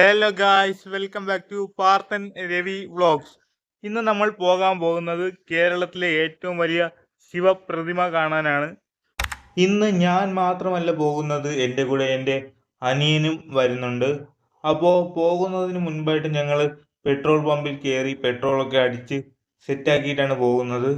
Hello guys, welcome back to Parthan Ravi vlogs. ഇന്ന് നമ്മൾ പോകാൻ പോകുന്നത് കേരളത്തിലെ ഏറ്റവും വലിയ ശിവപ്രതിമ കാണാനാണ്. ഇന്ന് ഞാൻ മാത്രമല്ല പോകുന്നത്, എൻ്റെ കൂടെ എൻ്റെ അനിയനും വരുന്നുണ്ട്. അപ്പോൾ പോകുന്നതിന് മുൻപായിട്ട് ഞങ്ങൾ പെട്രോൾ പമ്പിൽ കയറി പെട്രോളൊക്കെ അടിച്ച് സെറ്റാക്കിയിട്ടാണ് പോകുന്നത്.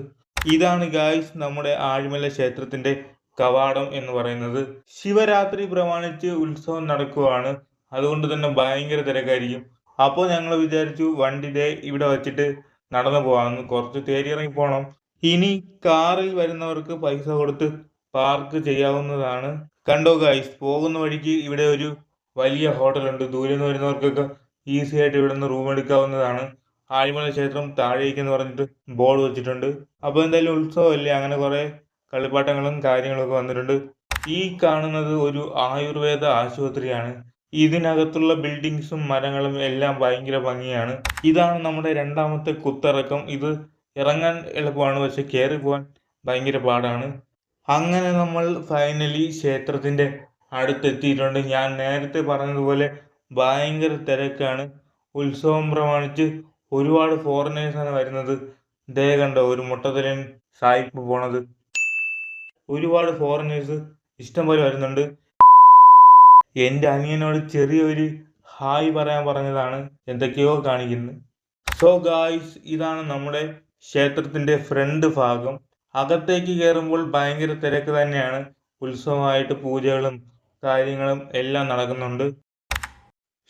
ഇതാണ് ഗായ്സ് നമ്മുടെ ആഴിമല ക്ഷേത്രത്തിൻ്റെ കവാടം എന്ന് പറയുന്നത്. ശിവരാത്രി പ്രമാണിച്ച് ഉത്സവം നടക്കുകയാണ്. അതുകൊണ്ട് തന്നെ ഭയങ്കര തിരക്കായിരിക്കും. അപ്പോൾ ഞങ്ങൾ വിചാരിച്ചു വണ്ടി ദേ ഇവിടെ വെച്ചിട്ട് നടന്നു പോകാമെന്ന്. കുറച്ച് തേരിയിറങ്ങി പോകണം. ഇനി കാറിൽ വരുന്നവർക്ക് പൈസ കൊടുത്ത് പാർക്ക് ചെയ്യാവുന്നതാണ്. കണ്ടോ ഗൈസ്, പോകുന്ന വഴിക്ക് ഇവിടെ ഒരു വലിയ ഹോട്ടലുണ്ട്. ദൂരെ നിന്ന് വരുന്നവർക്കൊക്കെ ഈസി ആയിട്ട് ഇവിടെ നിന്ന് റൂം എടുക്കാവുന്നതാണ്. ആഴിമല ക്ഷേത്രം താഴേക്ക് എന്ന് പറഞ്ഞിട്ട് ബോർഡ് വെച്ചിട്ടുണ്ട്. അപ്പോൾ എന്തായാലും ഉത്സവമല്ലേ, അങ്ങനെ കുറേ കളിപ്പാട്ടങ്ങളും കാര്യങ്ങളൊക്കെ വന്നിട്ടുണ്ട്. ഈ കാണുന്നത് ഒരു ആയുർവേദ ആശുപത്രിയാണ്. ഇതിനകത്തുള്ള ബിൽഡിങ്സും മരങ്ങളും എല്ലാം ഭയങ്കര ഭംഗിയാണ്. ഇതാണ് നമ്മുടെ രണ്ടാമത്തെ കുത്തിറക്കം. ഇത് ഇറങ്ങാൻ എളുപ്പമാണ്, പക്ഷെ കയറി പോകാൻ ഭയങ്കര പാടാണ്. അങ്ങനെ നമ്മൾ ഫൈനലി ക്ഷേത്രത്തിന്റെ അടുത്തെത്തിയിട്ടുണ്ട്. ഞാൻ നേരത്തെ പറഞ്ഞതുപോലെ ഭയങ്കര തിരക്കാണ്. ഉത്സവം പ്രമാണിച്ച് ഒരുപാട് ഫോറിനേഴ്സാണ് വരുന്നത്. ദേ കണ്ടോ, ഒരു മുട്ടത്തലൻ സായിപ്പ് പോണത്. ഒരുപാട് ഫോറിനേഴ്സ് ഇഷ്ടം പോലെ വരുന്നുണ്ട്. എൻ്റെ അനിയനോട് ചെറിയൊരു ഹായ് പറയാൻ പറഞ്ഞതാണ്, എന്തൊക്കെയോ കാണിക്കുന്നു. സോ ഗായ്സ്, ഇതാണ് നമ്മുടെ ക്ഷേത്രത്തിന്റെ ഫ്രണ്ട് ഭാഗം. അകത്തേക്ക് കയറുമ്പോൾ ഭയങ്കര തിരക്ക് തന്നെയാണ്. ഉത്സവമായിട്ട് പൂജകളും കാര്യങ്ങളും എല്ലാം നടക്കുന്നുണ്ട്.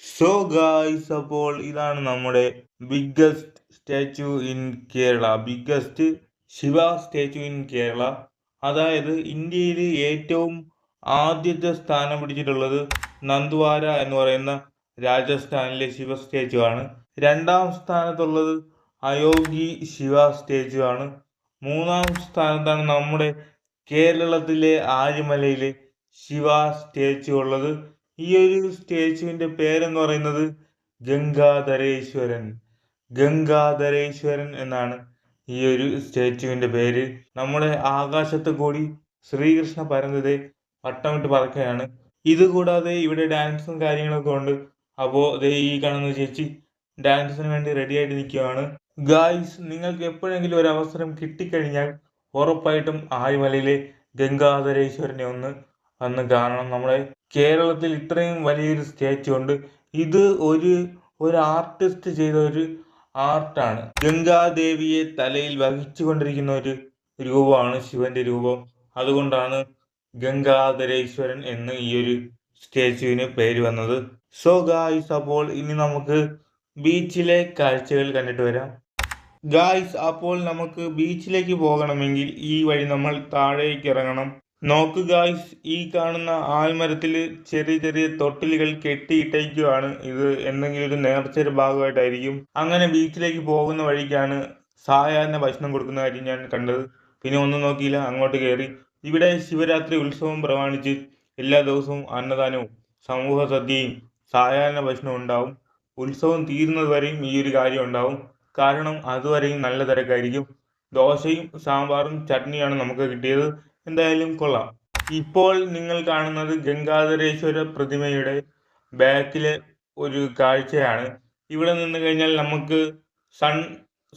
സോ ഗായ്സ്, അപ്പോൾ ഇതാണ് നമ്മുടെ biggest statue in Kerala, biggest Shiva statue in Kerala. അതായത് ഇന്ത്യയിൽ ഏറ്റവും ആദ്യത്തെ സ്ഥാനം പിടിച്ചിട്ടുള്ളത് നന്ദ്വാര എന്ന് പറയുന്ന രാജസ്ഥാനിലെ ശിവ സ്റ്റാച്യു ആണ്. രണ്ടാം സ്ഥാനത്തുള്ളത് അയോഗി ശിവ സ്റ്റാച്യു ആണ്. മൂന്നാം സ്ഥാനത്താണ് നമ്മുടെ കേരളത്തിലെ ആഴിമലയിലെ ശിവ സ്റ്റാച്യു ഉള്ളത്. ഈ ഒരു സ്റ്റാച്യുവിന്റെ പേരെന്ന് പറയുന്നത് ഗംഗാധരേശ്വരൻ. ഗംഗാധരേശ്വരൻ എന്നാണ് ഈ ഒരു സ്റ്റാച്യുവിന്റെ പേര്. നമ്മുടെ ആകാശത്ത് കൂടി ശ്രീകൃഷ്ണ പരന്തതെ വട്ടമിട്ട് പറക്കുകയാണ്. ഇതുകൂടാതെ ഇവിടെ ഡാൻസും കാര്യങ്ങളൊക്കെ ഉണ്ട്. അപ്പോൾ ദേ ഈ കാണുന്ന ചേച്ചി ഡാൻസിന് വേണ്ടി റെഡി ആയിട്ട് നിൽക്കുകയാണ്. ഗായ്സ്, നിങ്ങൾക്ക് എപ്പോഴെങ്കിലും ഒരു അവസരം കിട്ടിക്കഴിഞ്ഞാൽ ഉറപ്പായിട്ടും ആഴിമലയിലെ ഗംഗാധരേശ്വരനെ ഒന്ന് കാണണം. നമ്മുടെ കേരളത്തിൽ ഇത്രയും വലിയൊരു സ്റ്റാച്യു ഉണ്ട്. ഇത് ഒരു ആർട്ടിസ്റ്റ് ചെയ്ത ഒരു ആർട്ടാണ്. ഗംഗാദേവിയെ തലയിൽ വഹിച്ചു കൊണ്ടിരിക്കുന്ന ഒരു രൂപമാണ് ശിവന്റെ രൂപം. അതുകൊണ്ടാണ് ഗംഗാധരേശ്വരൻ എന്ന് ഈ ഒരു സ്റ്റാച്യുവിന് പേര് വന്നത്. സോ ഗായ്സ്, അപ്പോൾ ഇനി നമുക്ക് ബീച്ചിലെ കാഴ്ചകൾ കണ്ടിട്ട് വരാം. ഗായ്സ്, അപ്പോൾ നമുക്ക് ബീച്ചിലേക്ക് പോകണമെങ്കിൽ ഈ വഴി നമ്മൾ താഴേക്ക് ഇറങ്ങണം. നോക്കു ഗായ്സ്, ഈ കാണുന്ന ആൽമരത്തിൽ ചെറിയ ചെറിയ തൊട്ടിലുകൾ കെട്ടിയിട്ടേക്കുവാണ്. ഇത് എന്തെങ്കിലും ഒരു നേർച്ചയുടെ ഭാഗമായിട്ടായിരിക്കും. അങ്ങനെ ബീച്ചിലേക്ക് പോകുന്ന വഴിക്കാണ് സായാഹ്ന ഭക്ഷണം കൊടുക്കുന്ന കാര്യം ഞാൻ കണ്ടത്. പിന്നെ ഒന്നും നോക്കിയില്ല, അങ്ങോട്ട് കയറി. ഇവിടെ ശിവരാത്രി ഉത്സവം പ്രമാണിച്ച് എല്ലാ ദിവസവും അന്നദാനവും സമൂഹ സദ്യയും സായാഹ്ന ഭക്ഷണവും ഉണ്ടാവും. ഉത്സവം തീരുന്നത് വരെയും ഈ ഒരു കാര്യം ഉണ്ടാവും. കാരണം അതുവരെയും നല്ല തിരക്കായിരിക്കും. ദോശയും സാമ്പാറും ചട്നിയാണ് നമുക്ക് കിട്ടിയത്. എന്തായാലും കൊള്ളാം. ഇപ്പോൾ നിങ്ങൾ കാണുന്നത് ഗംഗാധരേശ്വര പ്രതിമയുടെ ബാക്കിലെ ഒരു കാഴ്ചയാണ്. ഇവിടെ നിന്ന് കഴിഞ്ഞാൽ നമുക്ക് സൺ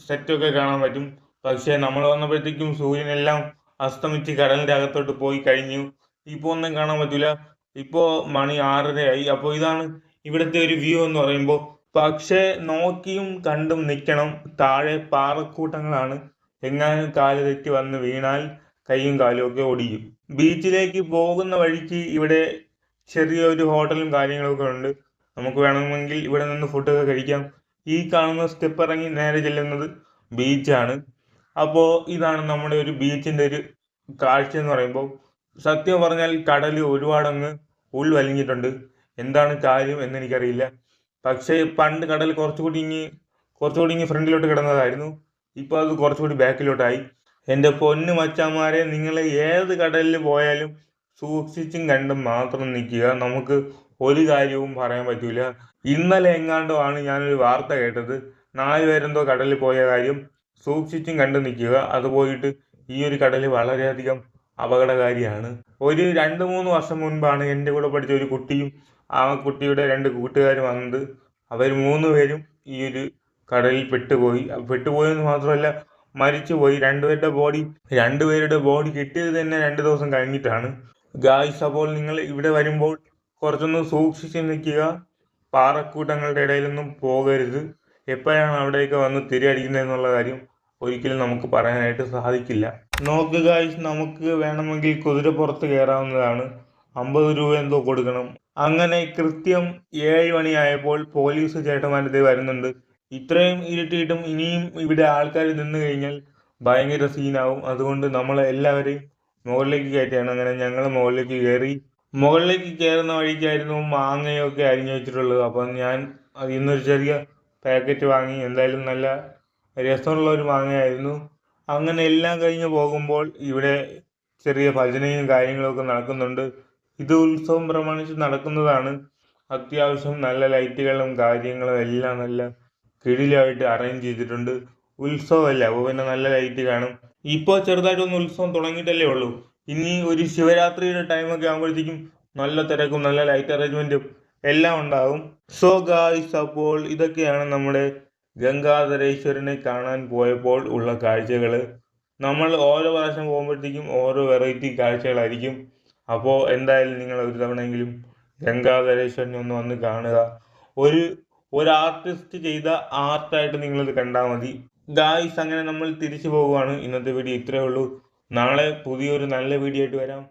സെറ്റൊക്കെ കാണാൻ പറ്റും. പക്ഷേ നമ്മൾ വന്നപ്പോഴത്തേക്കും സൂര്യനെല്ലാം അസ്തമിച്ച് കടലിന്റെ അകത്തോട്ട് പോയി കഴിഞ്ഞു. ഇപ്പോൾ ഒന്നും കാണാൻ പറ്റില്ല. ഇപ്പോൾ മണി 6:30 അപ്പോൾ ഇതാണ് ഇവിടുത്തെ ഒരു വ്യൂ എന്ന് പറയുമ്പോൾ. പക്ഷേ നോക്കിയും കണ്ടും നിൽക്കണം. താഴെ പാറക്കൂട്ടങ്ങളാണ്. എങ്ങാനും കാല് തെറ്റി വന്ന് വീണാൽ കൈയും കാലും ഒക്കെ ഒടിയും. ബീച്ചിലേക്ക് പോകുന്ന വഴിക്ക് ഇവിടെ ചെറിയൊരു ഹോട്ടലും കാര്യങ്ങളൊക്കെ ഉണ്ട്. നമുക്ക് വേണമെങ്കിൽ ഇവിടെ നിന്ന് ഫുഡൊക്കെ കഴിക്കാം. ഈ കാണുന്ന സ്റ്റെപ്പ് ഇറങ്ങി നേരെ ചെല്ലുന്നത് ബീച്ചാണ്. അപ്പോൾ ഇതാണ് നമ്മുടെ ഒരു ബീച്ചിന്റെ ഒരു കാഴ്ച എന്ന് പറയുമ്പോൾ. സത്യം പറഞ്ഞാൽ കടൽ ഒരുപാടങ്ങ് ഉൾവലിഞ്ഞിട്ടുണ്ട്. എന്താണ് കാര്യം എന്ന് എനിക്കറിയില്ല. പക്ഷേ പണ്ട് കടൽ കുറച്ചുകൂടി ഇങ്ങ് ഫ്രണ്ടിലോട്ട് കിടന്നതായിരുന്നു. ഇപ്പോൾ അത് കുറച്ചുകൂടി ബാക്കിലോട്ടായി. എൻ്റെ പൊന്നു മച്ചാന്മാരെ, നിങ്ങൾ ഏത് കടലിൽ പോയാലും സൂക്ഷിച്ചും കണ്ടും മാത്രം നിൽക്കുക. നമുക്ക് ഒരു കാര്യവും പറയാൻ പറ്റൂല. ഇന്നലെ എങ്ങാണ്ടോ ആണ് ഞാനൊരു വാർത്ത കേട്ടത്. 4 പേരെന്തോ കടലിൽ പോയ കാര്യം. സൂക്ഷിച്ചും കണ്ടു നിൽക്കുക. അത് പോയിട്ട് ഈ ഒരു കടൽ വളരെയധികം അപകടകാരിയാണ്. ഒരു 2-3 വർഷം മുൻപാണ് എൻ്റെ കൂടെ പഠിച്ച ഒരു കുട്ടിയും ആ കുട്ടിയുടെ 2 കൂട്ടുകാർ വന്നത്. അവർ 3 പേരും ഈ ഒരു കടലിൽ പെട്ടുപോയെന്ന് മാത്രമല്ല മരിച്ചുപോയി. രണ്ടുപേരുടെ ബോഡി കിട്ടിയത് തന്നെ 2 ദിവസം കഴിഞ്ഞിട്ടാണ്. ഗായ്സ്, അപ്പോൾ നിങ്ങൾ ഇവിടെ വരുമ്പോൾ കുറച്ചൊന്ന് സൂക്ഷിച്ച് നിൽക്കുക. പാറക്കൂട്ടങ്ങളുടെ ഇടയിലൊന്നും പോകരുത്. എപ്പോഴാണ് അവിടെയൊക്കെ വന്ന് തിരയടിക്കുന്നതെന്നുള്ള കാര്യം ഒരിക്കലും നമുക്ക് പറയാനായിട്ട് സാധിക്കില്ല. നോക്ക് ഗായ്സ്, നമുക്ക് വേണമെങ്കിൽ കുതിരപ്പുറത്ത് കയറാവുന്നതാണ്. 50 രൂപ എന്തോ കൊടുക്കണം. അങ്ങനെ കൃത്യം 7 മണിയായപ്പോൾ പോലീസ് ചേട്ടന്മാർ വരുന്നുണ്ട്. ഇത്രയും ഇരുട്ടിയിട്ടും ഇനിയും ഇവിടെ ആൾക്കാർ നിന്ന് കഴിഞ്ഞാൽ ഭയങ്കര സീനാവും. അതുകൊണ്ട് നമ്മളെ എല്ലാവരെയും മുകളിലേക്ക് കയറ്റുകയാണ്. അങ്ങനെ ഞങ്ങൾ മുകളിലേക്ക് കയറി. മുകളിലേക്ക് കയറുന്ന വഴിക്കായിരുന്നു മാങ്ങയൊക്കെ അരിഞ്ഞു വെച്ചിട്ടുള്ളത്. അപ്പം ഞാൻ അതിൽ നിന്നൊരു ചെറിയ പാക്കറ്റ് വാങ്ങി. എന്തായാലും നല്ല രസമുള്ള ഒരു മാങ്ങയായിരുന്നു. അങ്ങനെ എല്ലാം കഴിഞ്ഞ് പോകുമ്പോൾ ഇവിടെ ചെറിയ ഭജനയും കാര്യങ്ങളൊക്കെ നടക്കുന്നുണ്ട്. ഇത് ഉത്സവം പ്രമാണിച്ച് നടക്കുന്നതാണ്. അത്യാവശ്യം നല്ല ലൈറ്റുകളും കാര്യങ്ങളും എല്ലാം നല്ല കിടിലമായിട്ട് അറേഞ്ച് ചെയ്തിട്ടുണ്ട്. ഉത്സവമല്ലേ, അപ്പോൾ പിന്നെ നല്ല ലൈറ്റ് കാണും. ഇപ്പോൾ ചെറുതായിട്ടൊന്ന് ഉത്സവം തുടങ്ങിയിട്ടല്ലേ ഉള്ളൂ. ഇനി ഒരു ശിവരാത്രിയുടെ ടൈമൊക്കെ ആകുമ്പോഴത്തേക്കും നല്ല തിരക്കും നല്ല ലൈറ്റ് അറേഞ്ച്മെന്റും എല്ലാം ഉണ്ടാകും. സോ ഗായ്സ്, അപ്പോൾ ഇതൊക്കെയാണ് നമ്മുടെ ഗംഗാധരേശ്വരനെ കാണാൻ പോയപ്പോൾ ഉള്ള കാഴ്ചകൾ. നമ്മൾ ഓരോ പ്രാവശ്യം പോകുമ്പോഴത്തേക്കും ഓരോ വെറൈറ്റി കാഴ്ചകളായിരിക്കും. അപ്പോൾ എന്തായാലും നിങ്ങൾ ഒരു തവണയെങ്കിലും ഗംഗാധരേശ്വരനെ ഒന്ന് വന്ന് കാണുക. ഒരു ആർട്ടിസ്റ്റ് ചെയ്ത ആർട്ടായിട്ട് നിങ്ങളത് കണ്ടാൽ മതി. ഗായ്സ്, അങ്ങനെ നമ്മൾ തിരിച്ചു പോകുവാണ്. ഇന്നത്തെ വീഡിയോ ഇത്രയേ ഉള്ളൂ. നാളെ പുതിയൊരു നല്ല വീഡിയോ ആയിട്ട് വരാം.